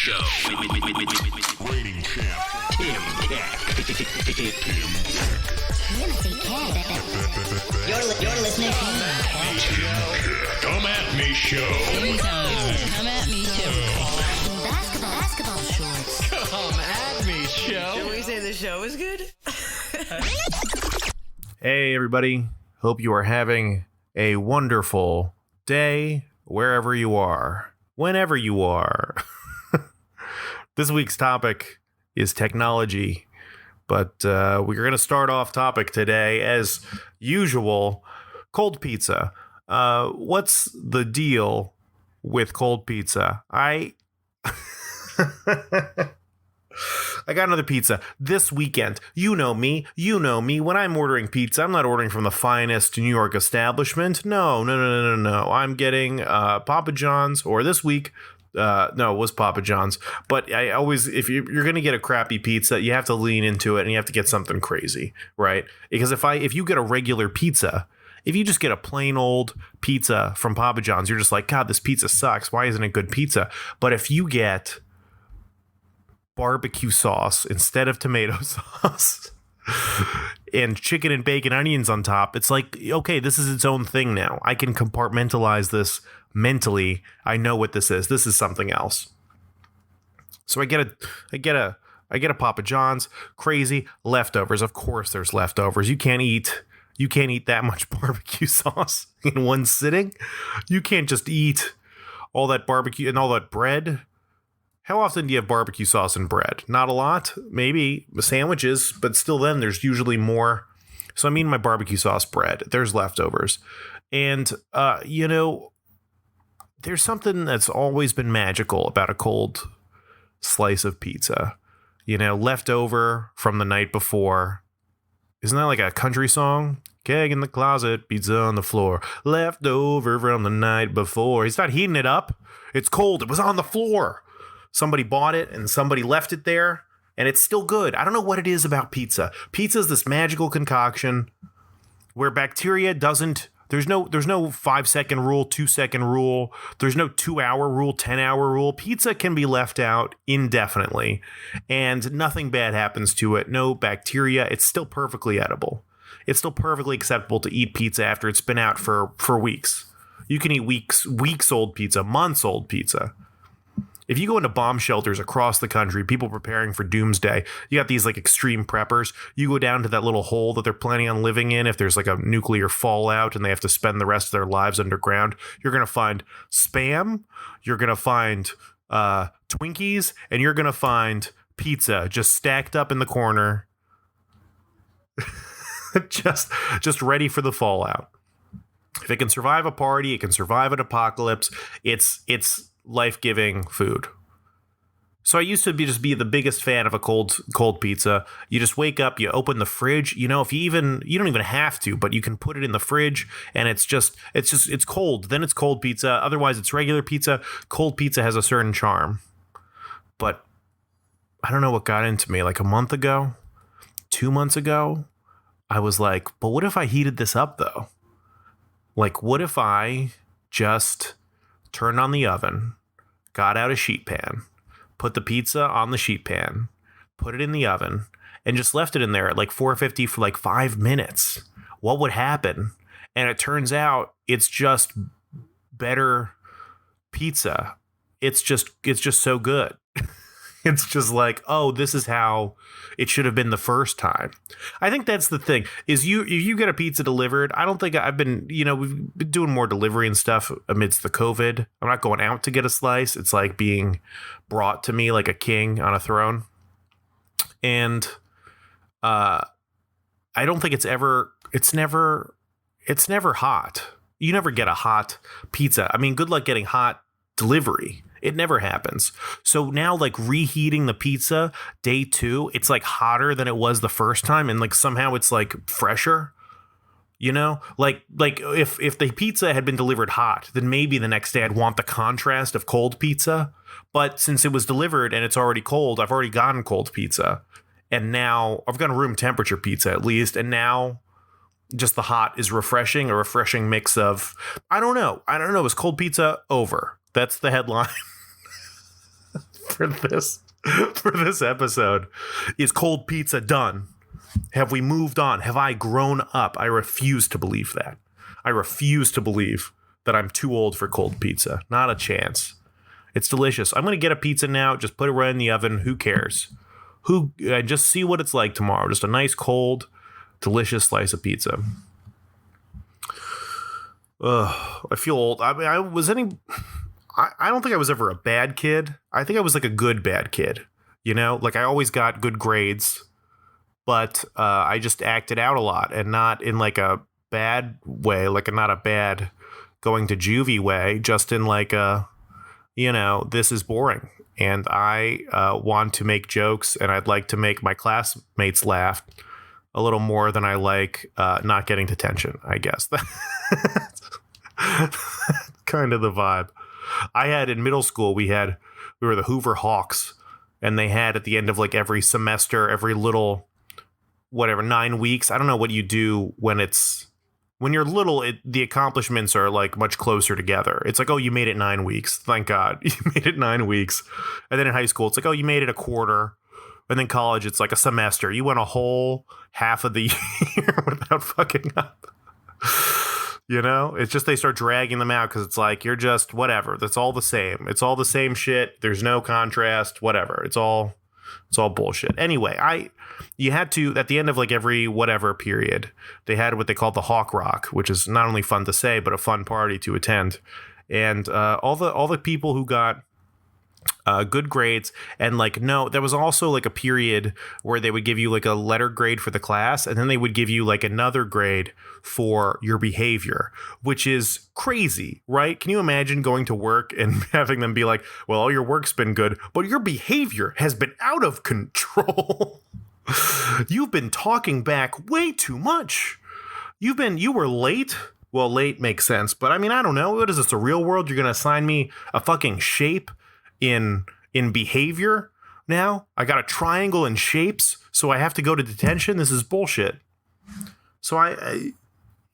Show. Reigning champ, Tim Cat. Timothy Cat. You're listening to Come at me show. Come at me, show. Basketball shorts. Come at me, show. Did we say the show was good? Hey, everybody. Hope you are having a wonderful day wherever you are, whenever you are. This week's topic is technology, but we're going to start off topic today, as usual, cold pizza. What's the deal with cold pizza? I got another pizza this weekend. You know me. When I'm ordering pizza, I'm not ordering from the finest New York establishment. No. I'm getting Papa John's, or this week, no, it was Papa John's. But I always, if you're going to get a crappy pizza, you have to lean into it and you have to get something crazy, right? Because if you get a regular pizza, if you just get a plain old pizza from Papa John's, you're just like, God, this pizza sucks. Why isn't it good pizza? But if you get barbecue sauce instead of tomato sauce and chicken and bacon onions on top, it's like, okay, this is its own thing now. I can compartmentalize this mentally. I know what this is. This is something else. So I get a Papa John's. Crazy leftovers. Of course there's leftovers. You can't eat that much barbecue sauce in one sitting. You can't just eat all that barbecue and all that bread. How often do you have barbecue sauce and bread? Not a lot. Maybe sandwiches, but still then there's usually more. So I mean my barbecue sauce bread. There's leftovers. And, there's something that's always been magical about a cold slice of pizza. Leftover from the night before. Isn't that like a country song? Keg in the closet, pizza on the floor. Leftover from the night before. He's not heating it up. It's cold. It was on the floor. Somebody bought it and somebody left it there, and it's still good. I don't know what it is about pizza. Pizza is this magical concoction where bacteria doesn't. There's no 5-second rule, 2-second rule. There's no 2-hour rule, 10-hour rule. Pizza can be left out indefinitely, and nothing bad happens to it. No bacteria. It's still perfectly edible. It's still perfectly acceptable to eat pizza after it's been out for weeks. You can eat weeks old pizza, months old pizza. If you go into bomb shelters across the country, people preparing for doomsday, you got these like extreme preppers. You go down to that little hole that they're planning on living in if there's like a nuclear fallout and they have to spend the rest of their lives underground. You're going to find Spam, you're going to find Twinkies, and you're going to find pizza just stacked up in the corner, just ready for the fallout. If it can survive a party, it can survive an apocalypse. It's life-giving food. So I used to be the biggest fan of a cold pizza. You just wake up, you open the fridge. You don't even have to, but you can put it in the fridge and it's cold. Then it's cold pizza. Otherwise it's regular pizza. Cold pizza has a certain charm. But I don't know what got into me. Like a month ago, 2 months ago, I was like, but what if I heated this up though? Like, what if I just turned on the oven, got out a sheet pan, put the pizza on the sheet pan, put it in the oven, and just left it in there at like 450 for like 5 minutes? What would happen? And it turns out it's just better pizza. It's just so good. It's just like, oh, this is how it should have been the first time. I think that's the thing, is if you get a pizza delivered, I don't think I've been, we've been doing more delivery and stuff amidst the COVID. I'm not going out to get a slice. It's like being brought to me like a king on a throne. And I don't think it's never hot. You never get a hot pizza. I mean, good luck getting hot delivery. It never happens. So now, like, reheating the pizza day 2, it's like hotter than it was the first time, and like somehow it's like fresher. Like if the pizza had been delivered hot, then maybe the next day I'd want the contrast of cold pizza. But since it was delivered and it's already cold, I've already gotten cold pizza, and now I've gotten room temperature pizza at least, and now just the hot is refreshing, a refreshing mix of, I don't know. Is cold pizza over? That's the headline for this episode is cold pizza done? Have we moved on? Have I grown up? I refuse to believe that. I refuse to believe that I'm too old for cold pizza. Not a chance. It's delicious. I'm going to get a pizza now. Just put it right in the oven. Who cares? Just see what it's like tomorrow. Just a nice, cold, delicious slice of pizza. I feel old. I mean, I don't think I was ever a bad kid. I think I was like a good bad kid. You know, like I always got good grades, but I just acted out a lot, and not in like a bad way, like not a bad going to juvie way, just in like a, you know, this is boring. And I want to make jokes, and I'd like to make my classmates laugh a little more than I like not getting detention, I guess. That's kind of the vibe. I had in middle school, we were the Hoover Hawks, and they had at the end of like every semester, every little, whatever, 9 weeks. I don't know what you do when you're little, the accomplishments are like much closer together. It's like, oh, you made it 9 weeks. Thank God you made it 9 weeks. And then in high school, it's like, oh, you made it a quarter. And then college, it's like a semester. You went a whole half of the year without fucking up. You know, it's just they start dragging them out because it's like, you're just whatever. That's all the same. It's all the same shit. There's no contrast, whatever. It's all bullshit. Anyway, you had to, at the end of like every whatever period, they had what they called the Hawk Rock, which is not only fun to say, but a fun party to attend. And all the people who got good grades, and like, no, there was also like a period where they would give you like a letter grade for the class, and then they would give you like another grade for your behavior, which is crazy, right? Can you imagine going to work and having them be like, well, all your work's been good, but your behavior has been out of control. You've been talking back way too much. You were late. Well, late makes sense, but I mean, I don't know. What is this, the real world? You're going to assign me a fucking shape in behavior now? I got a triangle in shapes, so I have to go to detention? This is bullshit. So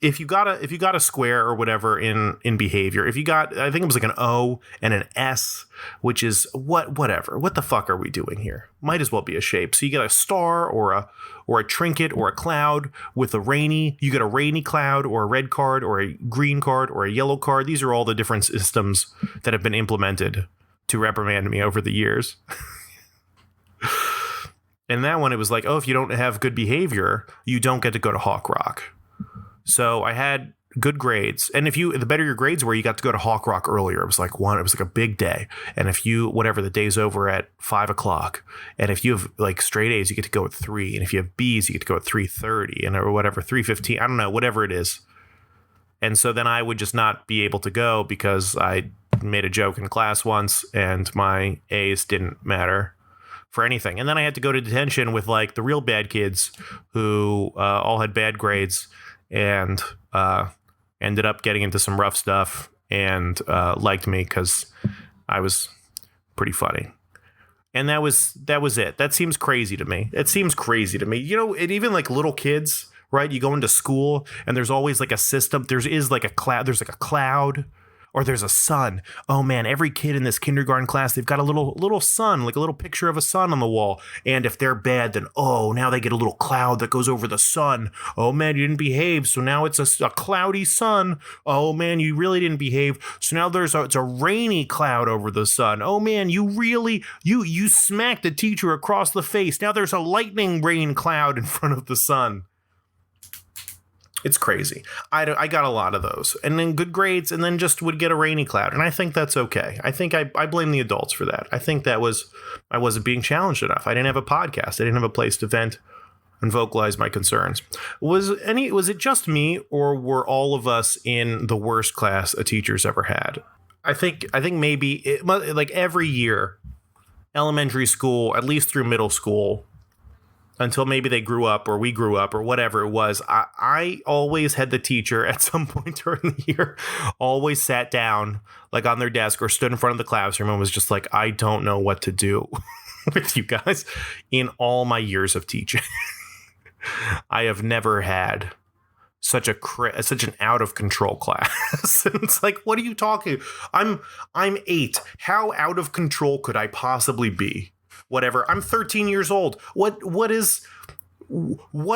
if you got a square or whatever in behavior, if you got, I think it was like an O and an S, which is whatever. What the fuck are we doing here? Might as well be a shape. So you get a star or a trinket or a cloud with you get a rainy cloud or a red card or a green card or a yellow card. These are all the different systems that have been implemented to reprimand me over the years. And that one, it was like, oh, if you don't have good behavior, you don't get to go to Hawk Rock. So I had good grades. And the better your grades were, you got to go to Hawk Rock earlier. It was like a big day. And if the day's over at 5:00. And if you have like straight A's, you get to go at 3. And if you have B's, you get to go at 3:30 and or whatever, 3:15. I don't know, whatever it is. And so then I would just not be able to go because I made a joke in class once and my A's didn't matter for anything. And then I had to go to detention with like the real bad kids who all had bad grades and ended up getting into some rough stuff and liked me because I was pretty funny. And that was it. That seems crazy to me. It seems crazy to me. You know, even like little kids, right? You go into school and there's always like a system. There's like a cloud. Or there's a sun. Oh man, every kid in this kindergarten class, they've got a little sun, like a little picture of a sun on the wall. And if they're bad, then now they get a little cloud that goes over the sun. Oh man, you didn't behave, so now it's a cloudy sun. Oh man, you really didn't behave, so now it's a rainy cloud over the sun. Oh man, you smacked the teacher across the face. Now there's a lightning rain cloud in front of the sun. It's crazy. I got a lot of those, and then good grades, and then just would get a rainy cloud, and I think that's okay. I think I blame the adults for that. I think I wasn't being challenged enough. I didn't have a podcast. I didn't have a place to vent and vocalize my concerns. Was it just me, or were all of us in the worst class a teacher's ever had? I think maybe like every year, elementary school, at least through middle school, until maybe they grew up or we grew up or whatever it was, I always had the teacher at some point during the year always sat down like on their desk or stood in front of the classroom and was just like, I don't know what to do with you guys. In all my years of teaching, I have never had such an out of control class. And it's like, what are you talking? I'm 8. How out of control could I possibly be? Whatever. I'm 13 years old. What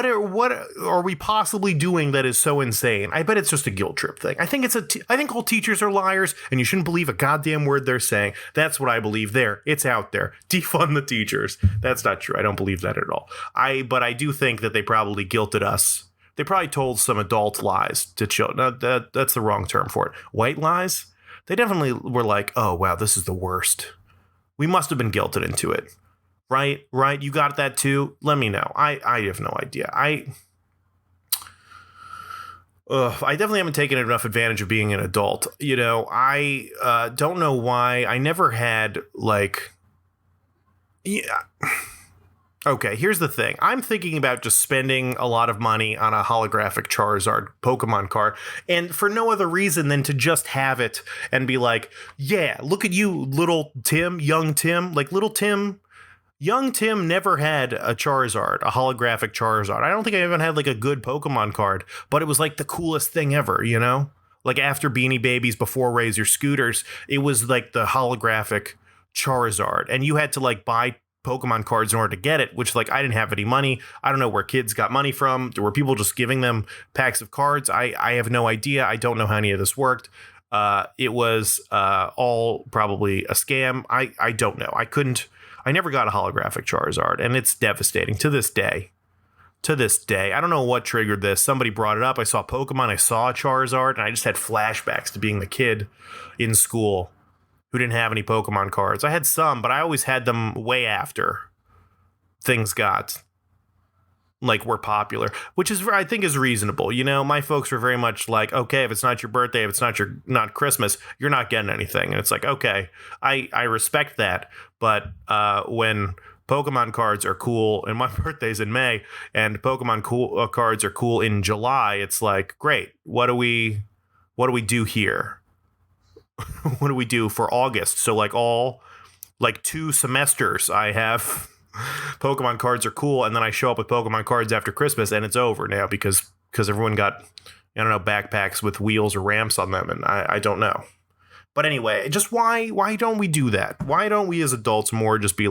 are we possibly doing that is so insane? I bet it's just a guilt trip thing. I think I think all teachers are liars, and you shouldn't believe a goddamn word they're saying. That's what I believe. It's out there. Defund the teachers. That's not true. I don't believe that at all. But I do think that they probably guilted us. They probably told some adult lies to children. That's the wrong term for it. White lies? They definitely were like, oh, wow, this is the worst. We must have been guilted into it. Right? You got that too? Let me know. I have no idea. I definitely haven't taken enough advantage of being an adult. You know, I don't know why. I never had yeah. Okay, here's the thing. I'm thinking about just spending a lot of money on a holographic Charizard Pokemon card, and for no other reason than to just have it and be like, yeah, look at you, little Tim, young Tim, little Tim. Young Tim never had a Charizard, a holographic Charizard. I don't think I even had a good Pokemon card, but it was the coolest thing ever, you know? After Beanie Babies, before Razor Scooters, it was the holographic Charizard. And you had to buy Pokemon cards in order to get it, which I didn't have any money. I don't know where kids got money from. Were people just giving them packs of cards? I have no idea. I don't know how any of this worked. It was all probably a scam. I don't know. I never got a holographic Charizard, and it's devastating to this day. I don't know what triggered this. Somebody brought it up. I saw Pokemon. I saw a Charizard, and I just had flashbacks to being the kid in school who didn't have any Pokemon cards. I had some, but I always had them way after things were popular, which I think is reasonable. You know, my folks were very much okay, if it's not your birthday, if it's not Christmas, you're not getting anything. And it's okay, I respect that. But when Pokemon cards are cool, and my birthday's in May, and Pokemon cards are cool in July, it's great. What do we do here? What do we do for August? So all 2 semesters I have Pokemon cards are cool, and then I show up with Pokemon cards after Christmas, and it's over now because everyone got, I don't know, backpacks with wheels or ramps on them, and I don't know. But anyway, just why don't we do that? Why don't we as adults more just be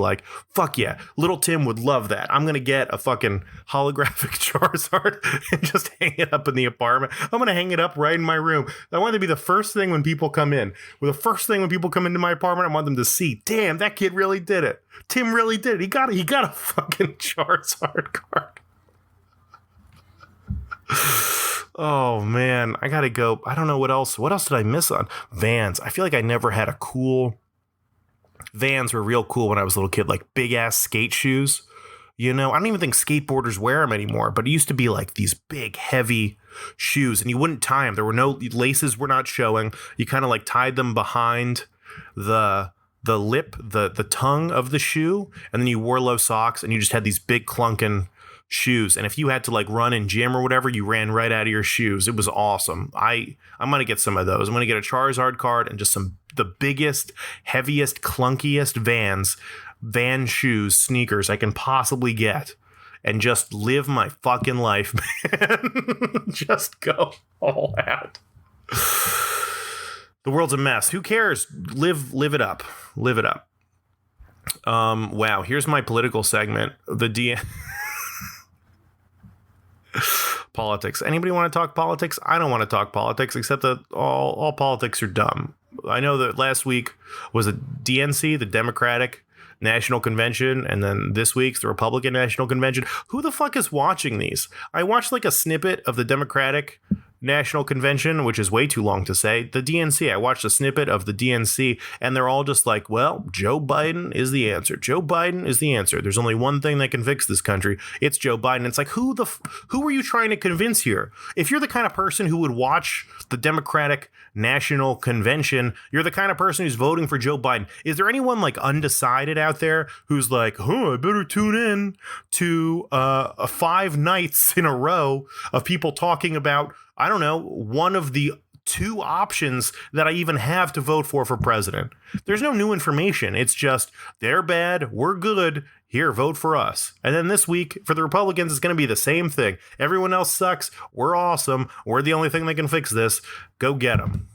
fuck yeah, little Tim would love that. I'm going to get a fucking holographic Charizard and just hang it up in the apartment. I'm going to hang it up right in my room. I want it to be the first thing when people come in. The first thing when people come into my apartment, I want them to see, damn, that kid really did it. Tim really did it. He got a fucking Charizard card. Oh man, I gotta go. I don't know what else. What else did I miss on Vans? I feel like I never had a cool. Vans were real cool when I was a little kid, big ass skate shoes. You know, I don't even think skateboarders wear them anymore, but it used to be these big, heavy shoes, and you wouldn't tie them. There were no laces, were not showing. You kind of tied them behind the lip, the tongue of the shoe, and then you wore low socks, and you just had these big clunking shoes. And if you had to run in gym or whatever, you ran right out of your shoes. It was awesome. I'm gonna get some of those. I'm gonna get a Charizard card and just the biggest, heaviest, clunkiest Van shoes, sneakers I can possibly get, and just live my fucking life, man. Just go all out. The world's a mess. Who cares? Live it up. Live it up. Wow. Here's my political segment. Politics. Anybody want to talk politics? I don't want to talk politics, except that all politics are dumb. I know that last week was a DNC, the Democratic National Convention, and then this week's the Republican National Convention. Who the fuck is watching these? I watched a snippet of the Democratic National Convention, which is way too long to say. The DNC, I watched a snippet of the DNC, and they're all just well, Joe Biden is the answer. Joe Biden is the answer. There's only one thing that can fix this country. It's Joe Biden. It's who are you trying to convince here? If you're the kind of person who would watch the Democratic National Convention, you're the kind of person who's voting for Joe Biden. Is there anyone undecided out there who's I better tune in to 5 nights in a row of people talking about, I don't know, one of the two options that I even have to vote for president. There's no new information. It's just, they're bad, we're good, here, vote for us. And then this week, for the Republicans, it's going to be the same thing. Everyone else sucks, we're awesome, we're the only thing that can fix this, go get them.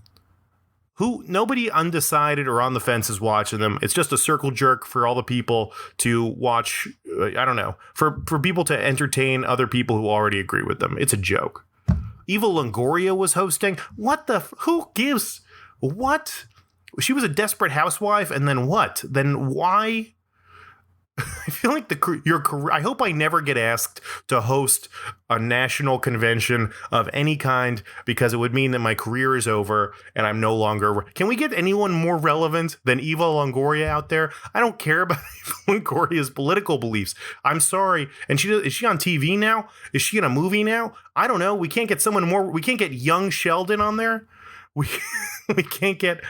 Nobody undecided or on the fence is watching them. It's just a circle jerk for all the people to watch. I don't know, for people to entertain other people who already agree with them. It's a joke. Eva Longoria was hosting. Who gives? What? She was a desperate housewife, and then what? Then why? I feel like your career. I hope I never get asked to host a national convention of any kind, because it would mean that my career is over and I'm no longer. Can we get anyone more relevant than Eva Longoria out there? I don't care about Eva Longoria's political beliefs. I'm sorry. And is she on TV now? Is she in a movie now? I don't know. We can't get someone more. We can't get young Sheldon on there. We can't get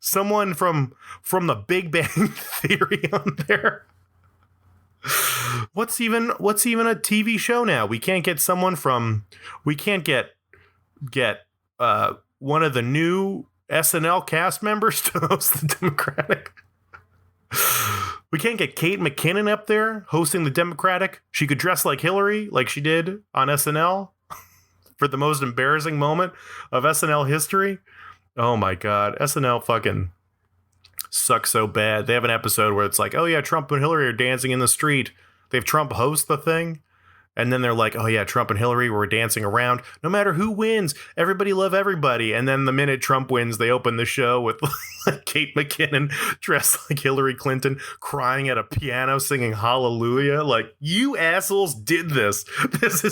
someone from the Big Bang Theory on there. What's even a TV show now? We can't get someone from. We can't get one of the new SNL cast members to host the Democratic. We can't get Kate McKinnon up there hosting the Democratic. She could dress like Hillary, like she did on SNL for the most embarrassing moment of SNL history. Oh my God, SNL fucking sucks so bad. They have an episode where it's like, oh yeah, Trump and Hillary are dancing in the street. They have Trump host the thing. And then they're like, oh yeah, Trump and Hillary were dancing around. No matter who wins, everybody love everybody. And then the minute Trump wins, they open the show with Kate McKinnon dressed like Hillary Clinton, crying at a piano, singing Hallelujah. Like, you assholes did this. This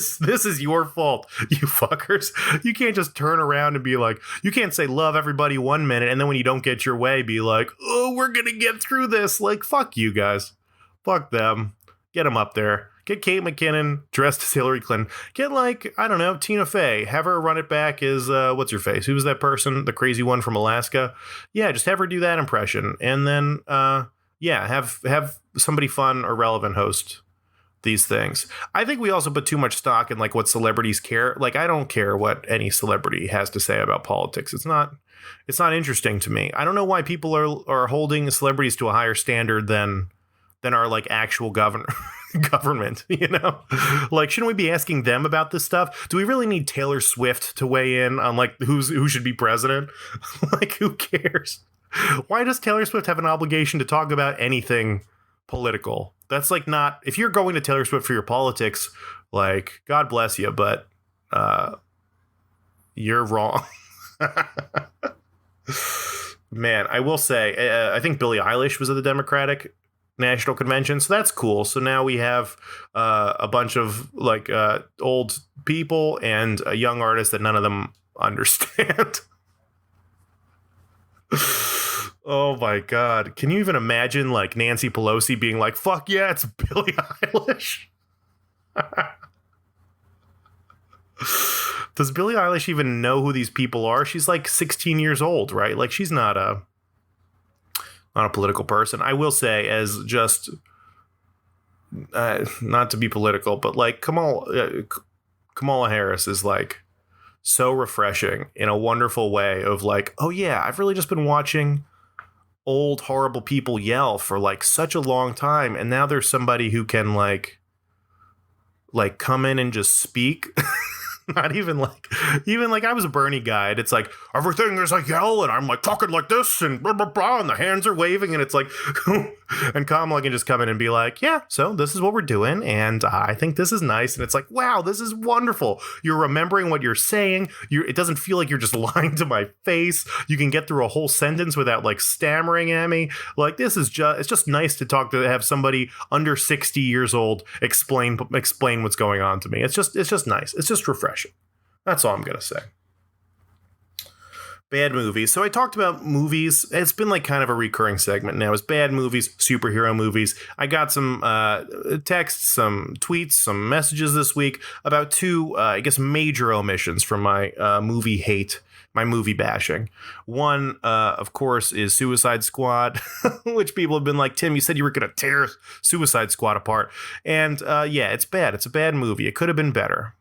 is your fault, you fuckers. You can't just turn around and be like, you can't say love everybody 1 minute, and then when you don't get your way, be like, oh, we're gonna get through this. Like, fuck you guys. Fuck them. Get them up there. Get Kate McKinnon dressed as Hillary Clinton. Get, like, I don't know, Tina Fey. Have her run it back as, what's her face? Who was that person? The crazy one from Alaska? Yeah, just have her do that impression. And then, have somebody fun or relevant host these things. I think we also put too much stock in, like, what celebrities care. Like, I don't care what any celebrity has to say about politics. It's not interesting to me. I don't know why people are holding celebrities to a higher standard than our, like, actual government, you know? Like, shouldn't we be asking them about this stuff? Do we really need Taylor Swift to weigh in on, like, who should be president? Like, who cares? Why does Taylor Swift have an obligation to talk about anything political? That's, like, not, if you're going to Taylor Swift for your politics, like, God bless you, but you're wrong. Man, I will say, I think Billie Eilish was at the Democratic National Convention, so that's cool. So now we have a bunch of, like, old people and a young artist that none of them understand. Oh my God, can you even imagine, like, Nancy Pelosi being like, fuck yeah, it's Billie Eilish? Does Billie Eilish even know who these people are? She's like 16 years old, right? Like, she's not a political person. I will say, as just not to be political, but, like, Kamala Harris is, like, so refreshing in a wonderful way of, like, oh yeah, I've really just been watching old horrible people yell for, like, such a long time, and now there's somebody who can like come in and just speak. Not even like I was a Bernie guy, and it's like, everything is like yell, and I'm like talking like this, and blah, blah, blah, and the hands are waving, and it's like, and Kamala can just come in and be like, yeah, so this is what we're doing, and I think this is nice, and it's like, wow, this is wonderful. You're remembering what you're saying. It doesn't feel like you're just lying to my face. You can get through a whole sentence without, like, stammering at me. Like, it's just nice to have somebody under 60 years old explain what's going on to me. It's just nice. It's just refreshing. That's all I'm going to say. Bad movies. So I talked about movies. It's been, like, kind of a recurring segment now. It's bad movies, superhero movies. I got some texts, some tweets, some messages this week about two, I guess, major omissions from my movie hate, my movie bashing. One, of course, is Suicide Squad, which people have been like, Tim, you said you were going to tear Suicide Squad apart. And yeah, it's bad. It's a bad movie. It could have been better.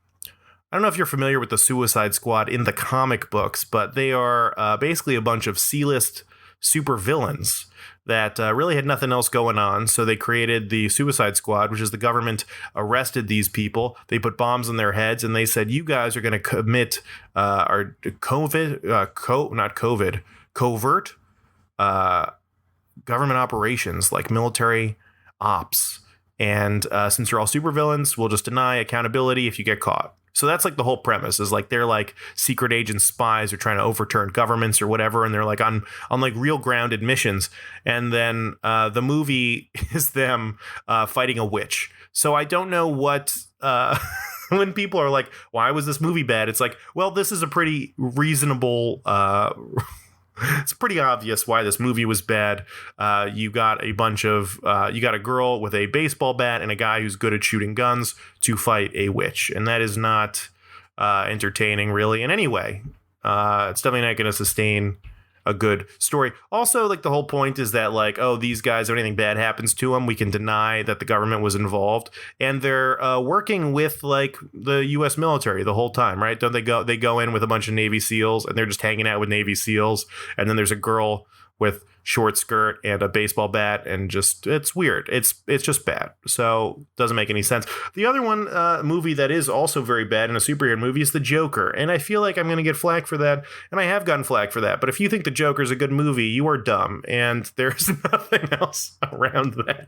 I don't know if you're familiar with the Suicide Squad in the comic books, but they are basically a bunch of C-list supervillains that really had nothing else going on. So they created the Suicide Squad, which is the government arrested these people. They put bombs in their heads and they said, you guys are going to commit covert government operations like military ops. And since you're all supervillains, we'll just deny accountability if you get caught. So that's like the whole premise is like they're like secret agent spies or trying to overturn governments or whatever. And they're like on like real grounded missions. And then the movie is them fighting a witch. So I don't know what when people are like, why was this movie bad? It's like, well, this is a pretty reasonable it's pretty obvious why this movie was bad. You got a bunch of you got a girl with a baseball bat and a guy who's good at shooting guns to fight a witch, and that is not entertaining really in any way. It's definitely not going to sustain a good story. Also, like the whole point is that like, oh, these guys, if anything bad happens to them, we can deny that the government was involved, and they're working with like the U.S. military the whole time, right? Don't they go in with a bunch of Navy SEALs and they're just hanging out with Navy SEALs, and then there's a girl with short skirt and a baseball bat, and just it's weird. It's just bad. So doesn't make any sense. The other one movie that is also very bad in a superhero movie is The Joker, and I feel like I'm going to get flack for that, and I have gotten flack for that. But if you think The Joker is a good movie, you are dumb, and there's nothing else around that.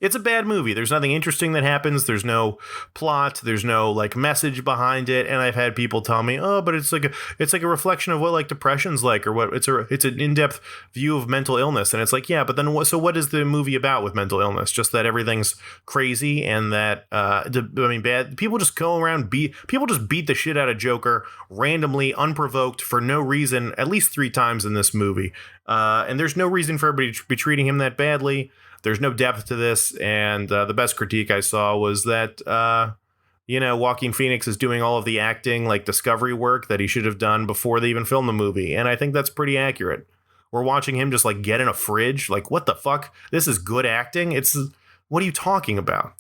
It's a bad movie. There's nothing interesting that happens. There's no plot. There's no like message behind it. And I've had people tell me, oh, but it's like a reflection of what like depression's like, or what it's an in-depth view of mental illness. And it's like, yeah, but then what is the movie about with mental illness? Just that everything's crazy and that bad people just go around beat the shit out of Joker randomly, unprovoked, for no reason, at least 3 times in this movie. And there's no reason for everybody to be treating him that badly. There's no depth to this, and the best critique I saw was that, Joaquin Phoenix is doing all of the acting, like discovery work that he should have done before they even filmed the movie, and I think that's pretty accurate. We're watching him just like get in a fridge, like what the fuck? This is good acting? What are you talking about?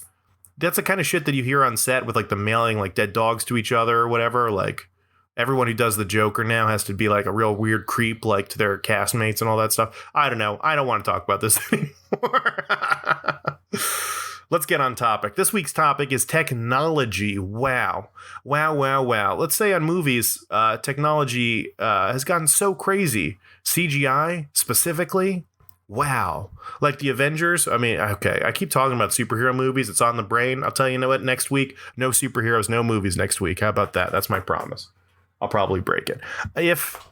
That's the kind of shit that you hear on set with like the mailing like dead dogs to each other or whatever, like. Everyone who does the Joker now has to be like a real weird creep, like to their castmates and all that stuff. I don't know. I don't want to talk about this anymore. Let's get on topic. This week's topic is technology. Wow. Let's say on movies, technology has gotten so crazy. CGI specifically. Wow. Like the Avengers. I mean, okay, I keep talking about superhero movies. It's on the brain. I'll tell you what, next week, no superheroes, no movies next week. How about that? That's my promise. I'll probably break it. If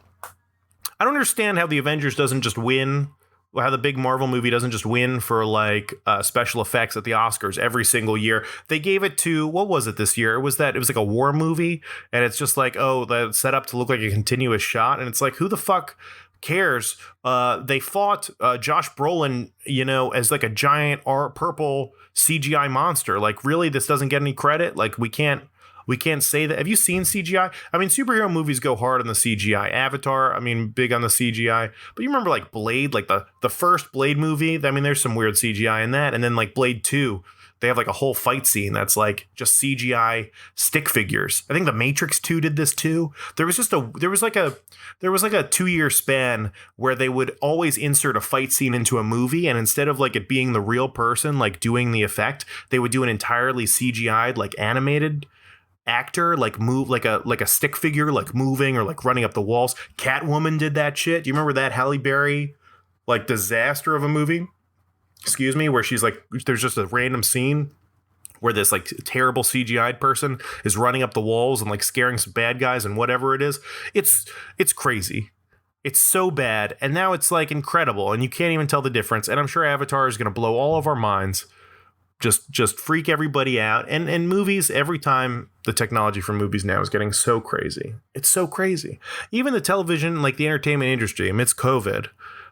I don't understand how the Avengers doesn't just win, how the big Marvel movie doesn't just win for like special effects at the Oscars every single year. They gave it to, what was it this year? It was like a war movie, and it's just like, oh, that's set up to look like a continuous shot, and it's like, who the fuck cares? They fought Josh Brolin, as like a giant purple CGI monster. Like, really, this doesn't get any credit? Like, we can't say that. Have you seen CGI? I mean, superhero movies go hard on the CGI. Avatar, I mean, big on the CGI. But you remember like Blade, like the first Blade movie? I mean, there's some weird CGI in that. And then like Blade 2, they have like a whole fight scene that's like just CGI stick figures. I think The Matrix 2 did this too. There was like a 2-year span where they would always insert a fight scene into a movie, and instead of like it being the real person like doing the effect, they would do an entirely CGI'd like animated actor like move like a stick figure like moving or like running up the walls. Catwoman did that shit. Do you remember that Halle Berry like disaster of a movie? Excuse me, where she's like, there's just a random scene where this like terrible CGI'd person is running up the walls and like scaring some bad guys and whatever it is. It's crazy. It's so bad, and now it's like incredible, and you can't even tell the difference. And I'm sure Avatar is going to blow all of our minds. Just freak everybody out. And movies, every time the technology for movies now is getting so crazy. It's so crazy. Even the television, like the entertainment industry, amidst COVID,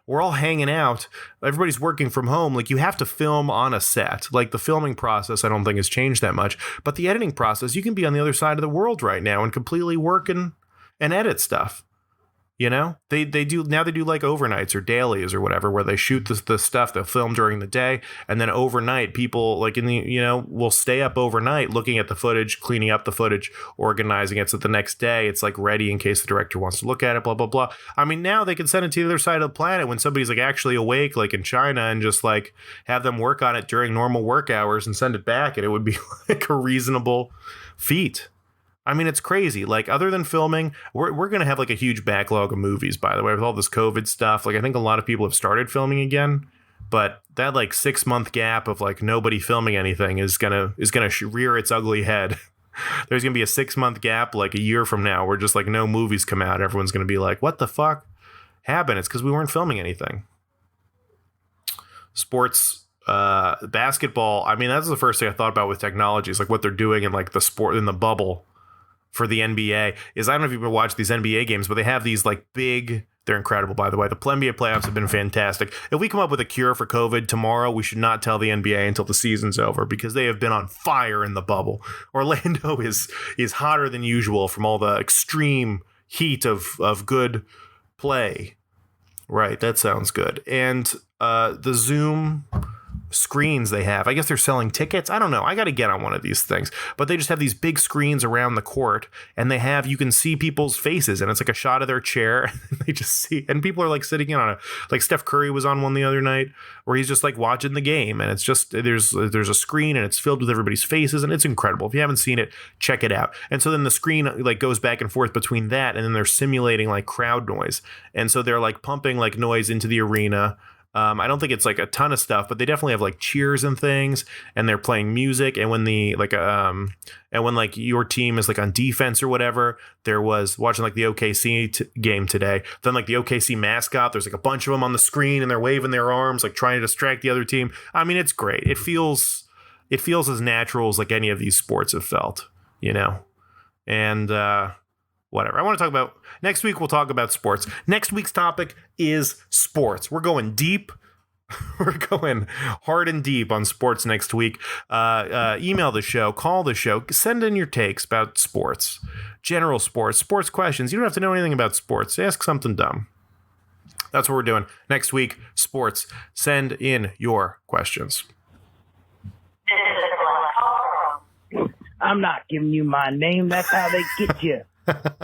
we're all hanging out. Everybody's working from home. Like, you have to film on a set. Like, the filming process, I don't think has changed that much. But the editing process, you can be on the other side of the world right now and completely work and edit stuff. You know, they do now. They do like overnights or dailies or whatever, where they shoot the stuff they'll film during the day, and then overnight people like will stay up overnight looking at the footage, cleaning up the footage, organizing it so the next day it's like ready in case the director wants to look at it. Blah blah blah. I mean, now they can send it to the other side of the planet when somebody's like actually awake, like in China, and just like have them work on it during normal work hours and send it back, and it would be like a reasonable feat. I mean, it's crazy. Like, other than filming, we're going to have like a huge backlog of movies, by the way, with all this COVID stuff. Like, I think a lot of people have started filming again, but that like 6-month gap of like nobody filming anything is gonna rear its ugly head. There's gonna be a 6-month gap like a year from now where just like no movies come out. Everyone's gonna be like, what the fuck happened? It's because we weren't filming anything. Sports, basketball. I mean, that's the first thing I thought about with technology is like what they're doing in like the sport in the bubble for the NBA is, I don't know if you've ever watched these NBA games, but they have these like big, they're incredible, by the way. The NBA playoffs have been fantastic. If we come up with a cure for COVID tomorrow, we should not tell the NBA until the season's over because they have been on fire in the bubble. Orlando is hotter than usual from all the extreme heat of good play. Right, that sounds good. And the Zoom screens they have, I guess they're selling tickets. I don't know. I got to get on one of these things. But they just have these big screens around the court, and you can see people's faces, and it's like a shot of their chair. And they just see, and people are like sitting in on like Steph Curry was on one the other night where he's just like watching the game, and it's just there's a screen and it's filled with everybody's faces, and it's incredible. If you haven't seen it, check it out. And so then the screen like goes back and forth between that, and then they're simulating like crowd noise, and so they're like pumping like noise into the arena. I don't think it's like a ton of stuff, but they definitely have like cheers and things, and they're playing music. And when when like your team is like on defense or whatever, there was watching like the OKC game today. Then like the OKC mascot, there's like a bunch of them on the screen, and they're waving their arms, like trying to distract the other team. I mean, it's great. It feels as natural as like any of these sports have felt, you know, and whatever. I want to talk about next week. We'll talk about sports. Next week's topic is sports. We're going deep. We're going hard and deep on sports next week. Email the show, call the show, send in your takes about sports, general sports questions. You don't have to know anything about sports. Ask something dumb. That's what we're doing next week. Sports. Send in your questions. I'm not giving you my name. That's how they get you.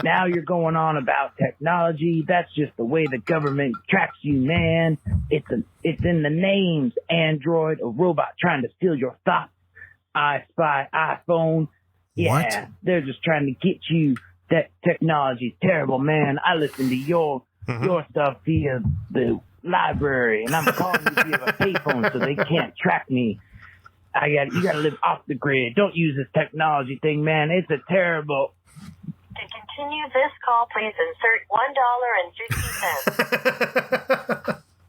Now you're going on about technology. That's just the way the government tracks you, man. It's in the names. Android, a robot trying to steal your thoughts. I Spy, iPhone. Yeah, what? They're just trying to get you. That technology's terrible, man. I listen to your stuff via the library, and I'm calling you via a payphone so they can't track me. You gotta live off the grid. Don't use this technology thing, man. It's a terrible. To continue this call, please insert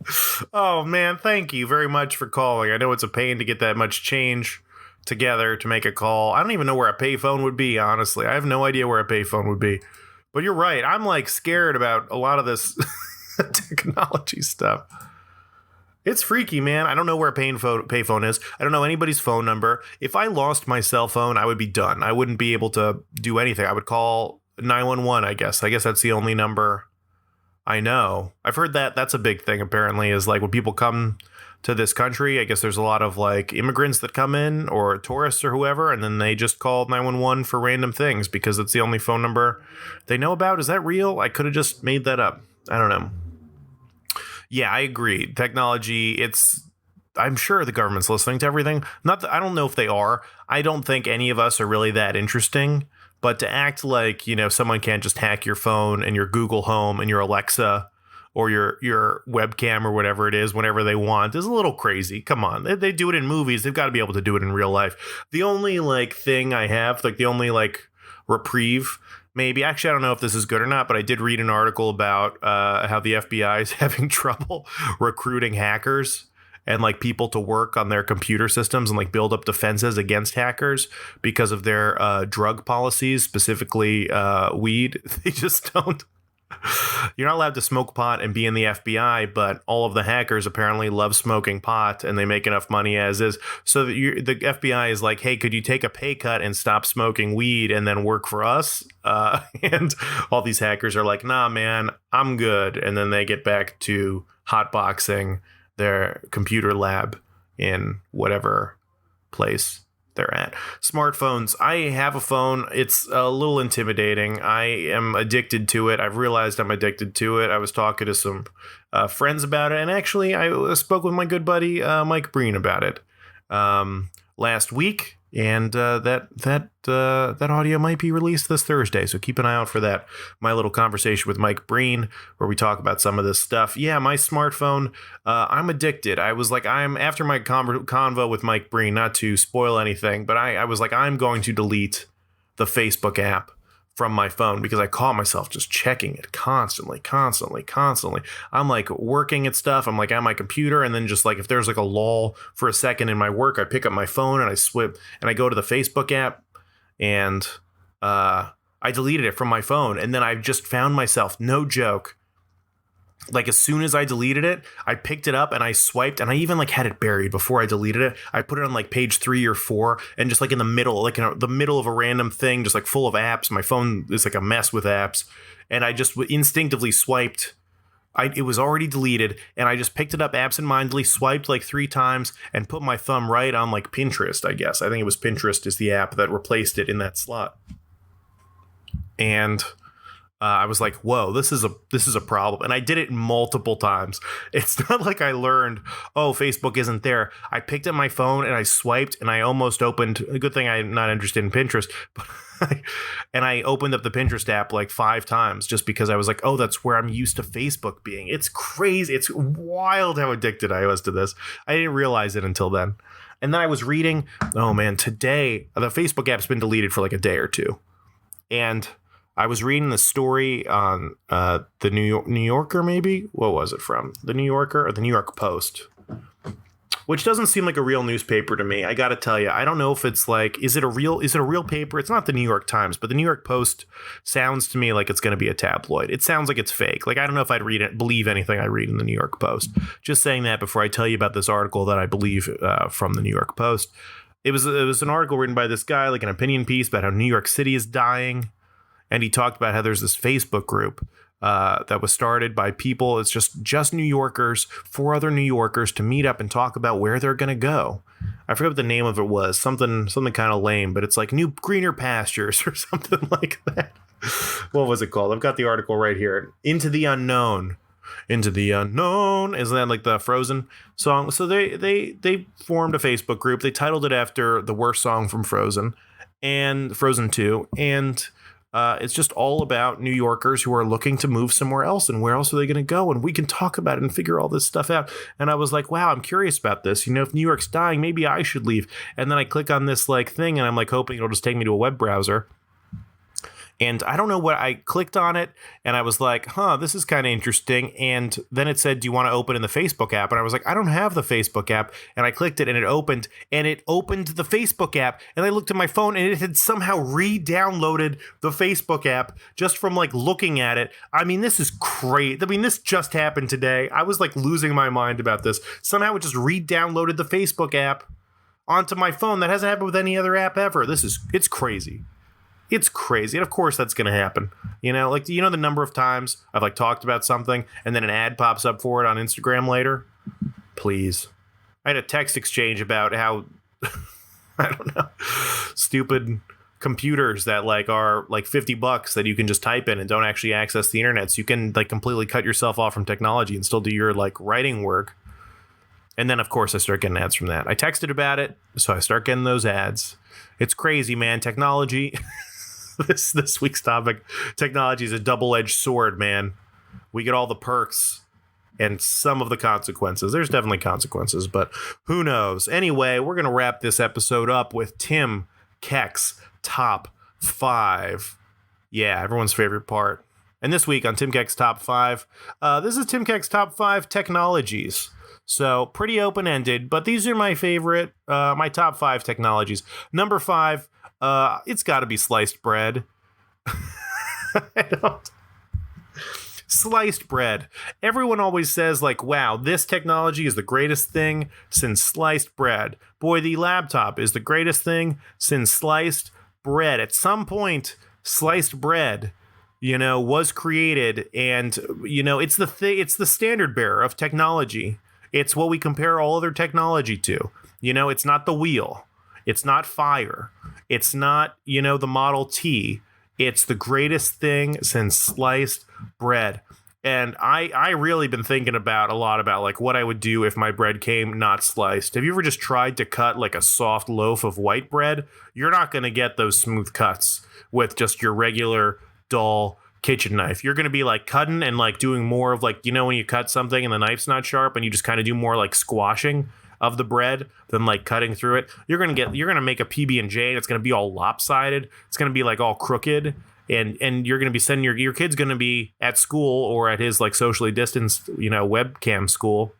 $1.50. Oh, man, thank you very much for calling. I know it's a pain to get that much change together to make a call. I don't even know where a payphone would be, honestly. I have no idea where a payphone would be. But you're right. I'm like scared about a lot of this technology stuff. It's freaky, man. I don't know where a payphone is. I don't know anybody's phone number. If I lost my cell phone, I would be done. I wouldn't be able to do anything. I would call 911, I guess. I guess that's the only number I know. I've heard that that's a big thing, apparently, is like when people come to this country, I guess there's a lot of like immigrants that come in or tourists or whoever, and then they just call 911 for random things because it's the only phone number they know about. Is that real? I could have just made that up. I don't know. Yeah, I agree. Technology, I'm sure the government's listening to everything. I don't know if they are. I don't think any of us are really that interesting. But to act like, you know, someone can't just hack your phone and your Google Home and your Alexa or your webcam or whatever it is whenever they want is a little crazy. Come on. They do it in movies. They've got to be able to do it in real life. The only like thing I have, like the only like reprieve, maybe, actually, I don't know if this is good or not, but I did read an article about how the FBI is having trouble recruiting hackers and like people to work on their computer systems and like build up defenses against hackers because of their drug policies, specifically weed. They just don't. You're not allowed to smoke pot and be in the FBI, but all of the hackers apparently love smoking pot and they make enough money as is. So that the FBI is like, hey, could you take a pay cut and stop smoking weed and then work for us? And all these hackers are like, nah, man, I'm good. And then they get back to hotboxing their computer lab in whatever place they're at. Smartphones. I have a phone. It's a little intimidating. I am addicted to it. I've realized I'm addicted to it. I was talking to some friends about it, and actually I spoke with my good buddy Mike Breen about it last week, and that audio might be released this Thursday, so keep an eye out for that. My little conversation with Mike Breen, where we talk about some of this stuff. Yeah, my smartphone, I'm addicted. I was like, after my convo with Mike Breen, not to spoil anything, but I was like, I'm going to delete the Facebook app from my phone because I caught myself just checking it constantly. I'm like working at stuff. I'm like at my computer, and then just like if there's like a lull for a second in my work, I pick up my phone and I swip and I go to the Facebook app, and I deleted it from my phone. And then I just found myself, no joke, like as soon as I deleted it, I picked it up and I swiped, and I even like had it buried before I deleted it. I put it on like page 3 or 4, and just like in the middle, like in the middle of a random thing, just like full of apps. My phone is like a mess with apps, and I just instinctively swiped. It was already deleted, and I just picked it up absentmindedly, swiped like 3 times, and put my thumb right on like Pinterest, I guess. I think it was Pinterest is the app that replaced it in that slot. And I was like, whoa, this is a problem. And I did it multiple times. It's not like I learned, oh, Facebook isn't there. I picked up my phone and I swiped, and I almost opened, a good thing I'm not interested in Pinterest, but and I opened up the Pinterest app like 5 times just because I was like, oh, that's where I'm used to Facebook being. It's crazy. It's wild how addicted I was to this. I didn't realize it until then. And then I was reading, oh man, today, the Facebook app's been deleted for like a day or two. And I was reading the story on the New Yorker, maybe? What was it from? The New Yorker or the New York Post? Which doesn't seem like a real newspaper to me. I got to tell you, I don't know if it's like, is it a real paper? It's not the New York Times, but the New York Post sounds to me like it's going to be a tabloid. It sounds like it's fake. Like, I don't know if I'd believe anything I read in the New York Post. Just saying that before I tell you about this article that I believe from the New York Post. It was an article written by this guy, like an opinion piece about how New York City is dying. And he talked about how there's this Facebook group that was started by people. It's just New Yorkers, 4 other New Yorkers to meet up and talk about where they're going to go. I forget what the name of it was. Something kind of lame, but it's like new greener pastures or something like that. What was it called? I've got the article right here. Into the Unknown. Into the Unknown. Isn't that like the Frozen song? So they formed a Facebook group. They titled it after the worst song from Frozen and Frozen 2. And it's just all about New Yorkers who are looking to move somewhere else, and where else are they going to go? And we can talk about it and figure all this stuff out. And I was like, wow, I'm curious about this. You know, if New York's dying, maybe I should leave. And then I click on this like thing, and I'm like hoping it'll just take me to a web browser. And I don't know what, I clicked on it and I was like, this is kind of interesting. And then it said, do you want to open in the Facebook app? And I was like, I don't have the Facebook app. And I clicked it and it opened the Facebook app. And I looked at my phone and it had somehow re-downloaded the Facebook app just from like looking at it. I mean, this is crazy. I mean, this just happened today. I was like losing my mind about this. Somehow it just re-downloaded the Facebook app onto my phone. That hasn't happened with any other app ever. It's crazy. It's crazy. And of course that's going to happen. You know, like, the number of times I've like talked about something and then an ad pops up for it on Instagram later? Please. I had a text exchange about how, I don't know, stupid computers that like are like $50 that you can just type in and don't actually access the internet. So you can like completely cut yourself off from technology and still do your like writing work. And then of course I start getting ads from that. I texted about it, so I start getting those ads. It's crazy, man. Technology. This week's topic, technology is a double-edged sword, man. We get all the perks and some of the consequences. There's definitely consequences, but who knows? Anyway, we're going to wrap this episode up with Tim Keck's Top 5. Yeah, everyone's favorite part. And this week on Tim Keck's Top 5, this is Tim Keck's Top 5 technologies. So pretty open-ended, but these are my favorite, my top 5 technologies. Number 5, it's got to be sliced bread. Sliced bread. Everyone always says, like, wow, this technology is the greatest thing since sliced bread. Boy, the laptop is the greatest thing since sliced bread. At some point, sliced bread, was created, and, it's the standard bearer of technology. It's what we compare all other technology to. It's not the wheel. It's not fire. It's not, the Model T. It's the greatest thing since sliced bread. And I really been thinking a lot about like what I would do if my bread came not sliced. Have you ever just tried to cut like a soft loaf of white bread? You're not going to get those smooth cuts with just your regular dull kitchen knife. You're going to be like cutting and like doing more of like, when you cut something and the knife's not sharp and you just kind of do more like squashing of the bread than like cutting through it. You're going to make a PB&J and it's going to be all lopsided. It's going to be like all crooked. And you're going to be sending your kid's going to be at school or at his like socially distanced, webcam school.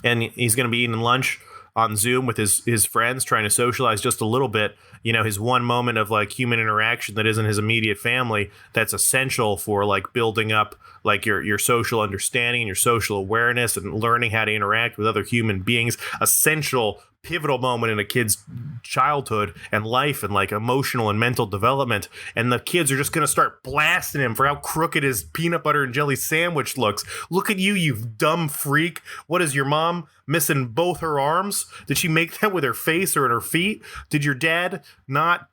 And he's going to be eating lunch on Zoom with his friends, trying to socialize just a little bit. His one moment of like human interaction that isn't his immediate family, that's essential for like building up like your social understanding and your social awareness and learning how to interact with other human beings. Essential, pivotal moment in a kid's childhood and life and like emotional and mental development. And the kids are just going to start blasting him for how crooked his peanut butter and jelly sandwich looks. Look at you dumb freak. What is your mom missing both her arms? Did she make that with her face or in her feet? Did your dad not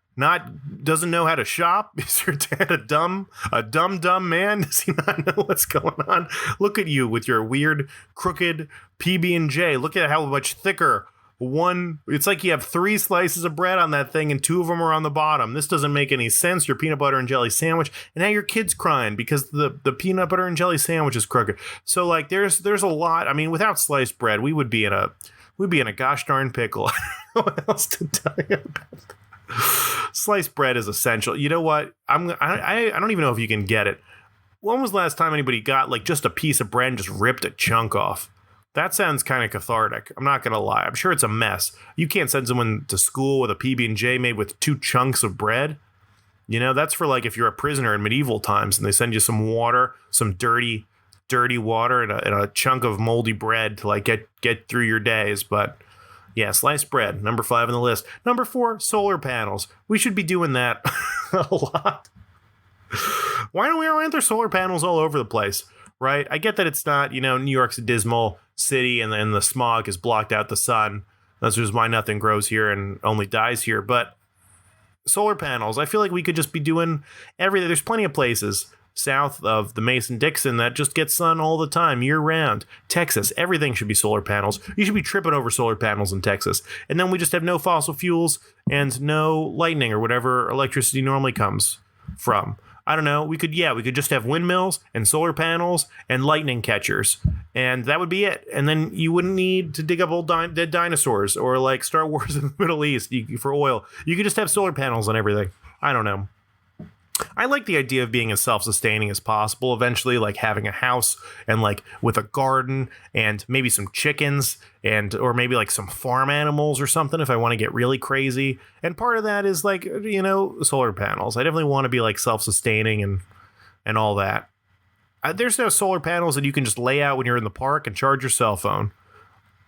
doesn't know how to shop? Is your dad a dumb man? Does he not know what's going on? Look at you with your weird crooked PB&J. Look at how much thicker it's like you have 3 slices of bread on that thing and 2 of them are on the bottom. This doesn't make any sense. Your peanut butter and jelly sandwich, and now your kid's crying because the peanut butter and jelly sandwich is crooked. So like there's a lot. I mean, without sliced bread, we'd be in a gosh darn pickle. I don't know what else to tell you about. Sliced bread is essential. You know what? I don't even know if you can get it. When was the last time anybody got like just a piece of bread and just ripped a chunk off? That sounds kind of cathartic. I'm not going to lie. I'm sure it's a mess. You can't send someone to school with a PB&J made with 2 chunks of bread. That's for like if you're a prisoner in medieval times and they send you some water, some dirty water and a chunk of moldy bread to like get through your days. But yeah, sliced bread, number 5 on the list. Number 4, solar panels. We should be doing that a lot. Aren't there solar panels all over the place? Right? I get that it's not, New York's a dismal city and then the smog has blocked out the sun. That's just why nothing grows here and only dies here. But solar panels, I feel like we could just be doing everything. There's plenty of places south of the Mason-Dixon that just get sun all the time, year round. Texas, everything should be solar panels. You should be tripping over solar panels in Texas. And then we just have no fossil fuels and no lightning or whatever electricity normally comes from. I don't know. We could just have windmills and solar panels and lightning catchers, and that would be it. And then you wouldn't need to dig up old dead dinosaurs or like Star Wars in the Middle East for oil. You could just have solar panels on everything. I don't know. I like the idea of being as self-sustaining as possible eventually, like having a house and like with a garden and maybe some chickens or maybe like some farm animals or something if I want to get really crazy. And part of that is like, solar panels. I definitely want to be like self-sustaining and all that. There's no solar panels that you can just lay out when you're in the park and charge your cell phone.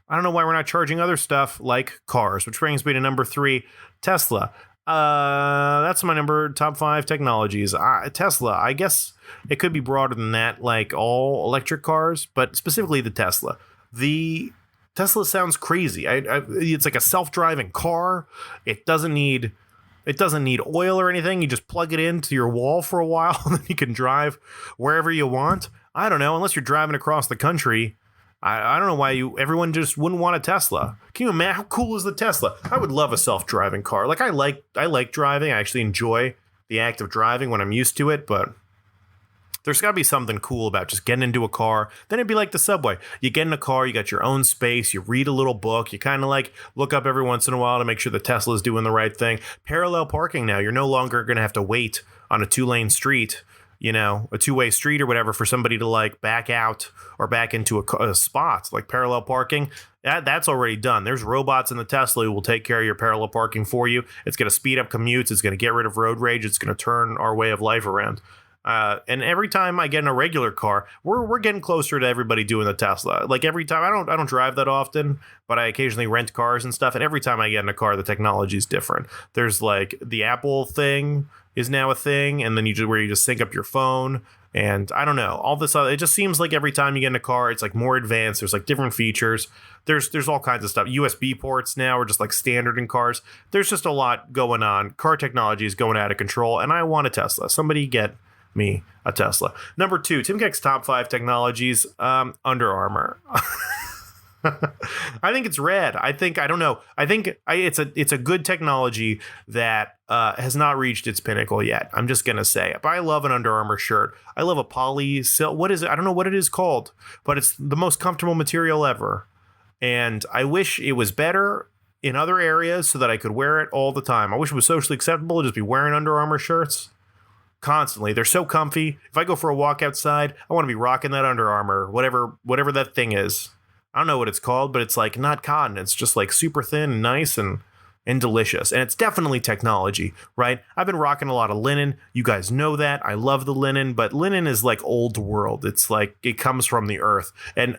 I don't know why we're not charging other stuff like cars, which brings me to number 3, Tesla. That's my top 5 technologies. Tesla, I guess it could be broader than that, like all electric cars, but specifically the Tesla. The Tesla sounds crazy. It's like a self-driving car. It doesn't need oil or anything. You just plug it into your wall for a while and then you can drive wherever you want. I don't know, unless you're driving across the country. I don't know why everyone just wouldn't want a Tesla. Can you imagine how cool is the Tesla? I would love a self-driving car. Like I like driving. I actually enjoy the act of driving when I'm used to it, but there's got to be something cool about just getting into a car. Then it'd be like the subway. You get in a car, you got your own space, you read a little book, you kind of like look up every once in a while to make sure the Tesla's doing the right thing. Parallel parking now. You're no longer going to have to wait on a 2-lane street, a 2-way street or whatever for somebody to like back out or back into a spot. Like parallel parking, that's already done. There's robots in the Tesla who will take care of your parallel parking for you. It's going to speed up commutes. It's going to get rid of road rage. It's going to turn our way of life around. And every time I get in a regular car, we're getting closer to everybody doing the Tesla. Like every time, I don't drive that often, but I occasionally rent cars and stuff. And every time I get in a car, the technology is different. There's like the Apple thing is now a thing, and then where you just sync up your phone. And I don't know, all this other, it just seems like every time you get in a car, it's like more advanced. There's like different features. There's all kinds of stuff. USB ports now are just like standard in cars. There's just a lot going on. Car technology is going out of control, and I want a Tesla. Somebody get me a Tesla. Number 2, Tim Keck's top 5 technologies. Under Armour. I think it's rad. I don't know. I think it's a good technology that has not reached its pinnacle yet. I'm just gonna say. But I love an Under Armour shirt. I love a poly silk. What is it? I don't know what it is called, but it's the most comfortable material ever. And I wish it was better in other areas so that I could wear it all the time. I wish it was socially acceptable to just be wearing Under Armour shirts constantly. They're so comfy. If I go for a walk outside, I want to be rocking that Under Armour, whatever that thing is. I don't know what it's called, but it's like not cotton. It's just like super thin and nice and delicious. And it's definitely technology, right? I've been rocking a lot of linen. You guys know that. I love the linen, but linen is like old world. It's like it comes from the earth. And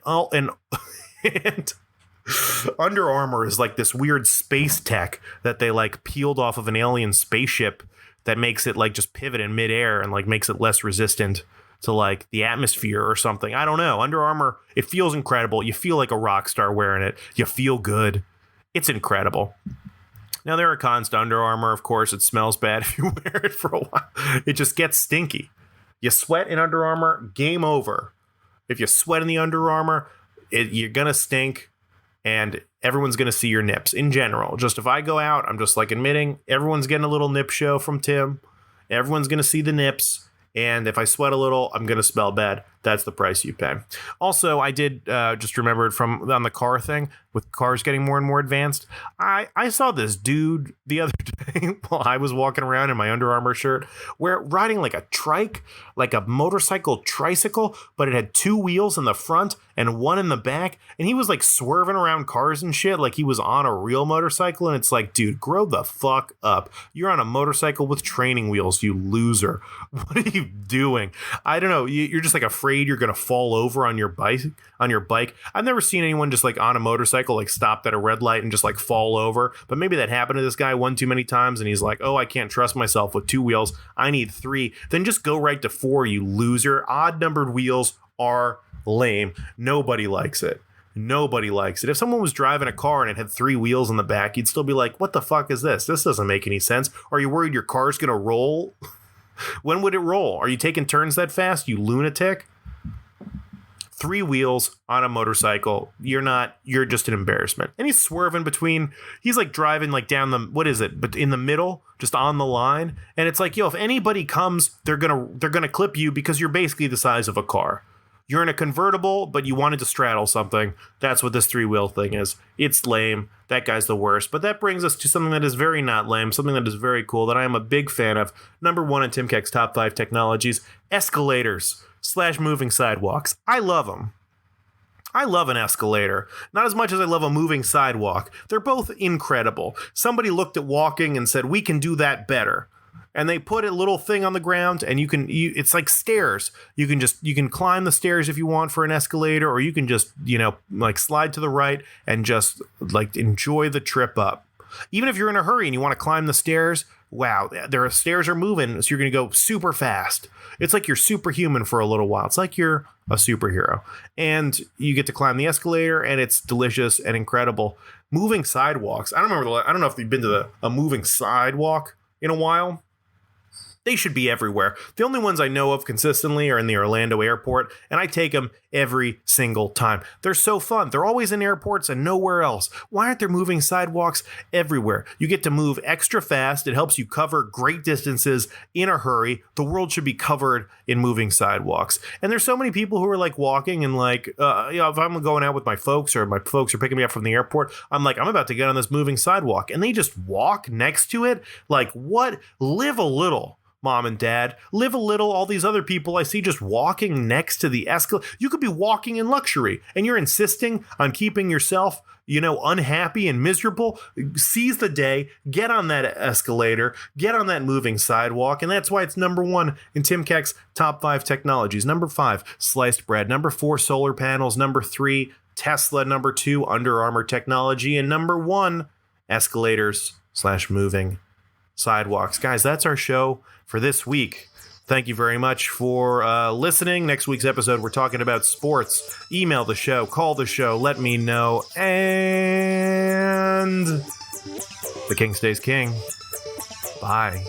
Under Armour is like this weird space tech that they like peeled off of an alien spaceship that makes it like just pivot in midair and like makes it less resistant to like the atmosphere or something. I don't know. Under Armour, it feels incredible. You feel like a rock star wearing it. You feel good. It's incredible. Now, there are cons to Under Armour. Of course, it smells bad if you wear it for a while. It just gets stinky. You sweat in Under Armour, game over. If you sweat in the Under Armour, you're going to stink. And everyone's going to see your nips in general. Just if I go out, I'm just like admitting everyone's getting a little nip show from Tim. Everyone's going to see the nips. And if I sweat a little, I'm going to smell bad. That's the price you pay. Also, I did just remembered from on the car thing with cars getting more and more advanced. I saw this dude the other day while I was walking around in my Under Armour shirt, riding like a trike, like a motorcycle tricycle, but it had 2 wheels in the front and 1 in the back. And he was like swerving around cars and shit like he was on a real motorcycle. And it's like, dude, grow the fuck up. You're on a motorcycle with training wheels, you loser. What are you doing? I don't know. You're just like afraid you're going to fall over on your bike. I've never seen anyone just like on a motorcycle, like stopped at a red light and just like fall over. But maybe that happened to this guy one too many times. And he's like, oh, I can't trust myself with 2 wheels. I need 3. Then just go right to 4, you loser. Odd numbered wheels are lame. Nobody likes it. Nobody likes it. If someone was driving a car and it had 3 wheels in the back, you'd still be like, what the fuck is this? This doesn't make any sense. Are you worried your car's going to roll? When would it roll? Are you taking turns that fast, you lunatic? 3 wheels on a motorcycle. You're just an embarrassment. And he's swerving between, he's like driving like down the, what is it? But in the middle, just on the line. And it's like, yo, if anybody comes, they're going to clip you because you're basically the size of a car. You're in a convertible, but you wanted to straddle something. That's what this 3-wheel thing is. It's lame. That guy's the worst. But that brings us to something that is very not lame, something that is very cool, that I am a big fan of. Number 1 in Tim Keck's top 5 technologies, escalators / moving sidewalks. I love them. I love an escalator. Not as much as I love a moving sidewalk. They're both incredible. Somebody looked at walking and said, we can do that better. And they put a little thing on the ground, and it's like stairs. You can climb the stairs if you want for an escalator, or you can just, like slide to the right and just like enjoy the trip up. Even if you're in a hurry and you want to climb the stairs, wow, stairs are moving, so you're going to go super fast. It's like you're superhuman for a little while. It's like you're a superhero. And you get to climb the escalator, and it's delicious and incredible. Moving sidewalks. I don't know if you've been to a moving sidewalk in a while. They should be everywhere. The only ones I know of consistently are in the Orlando airport, and I take them every single time. They're so fun. They're always in airports and nowhere else. Why aren't there moving sidewalks everywhere? You get to move extra fast. It helps you cover great distances in a hurry. The world should be covered in moving sidewalks. And there's so many people who are like walking and like, if I'm going out with my folks or my folks are picking me up from the airport, I'm like, I'm about to get on this moving sidewalk. And they just walk next to it. Like, what? Live a little. mom and dad. Live a little. All these other people I see just walking next to the escalator. You could be walking in luxury, and you're insisting on keeping yourself, unhappy and miserable. Seize the day, get on that escalator, get on that moving sidewalk, and that's why it's number 1 in Tim Keck's top 5 technologies. Number 5, sliced bread. Number 4, solar panels. Number 3, Tesla. Number 2, Under Armour technology. And number 1, escalators/moving sidewalks. Guys, that's our show for this week. Thank you very much for listening. Next week's episode, we're talking about sports. Email the show, call the show, let me know. And the king stays king. Bye.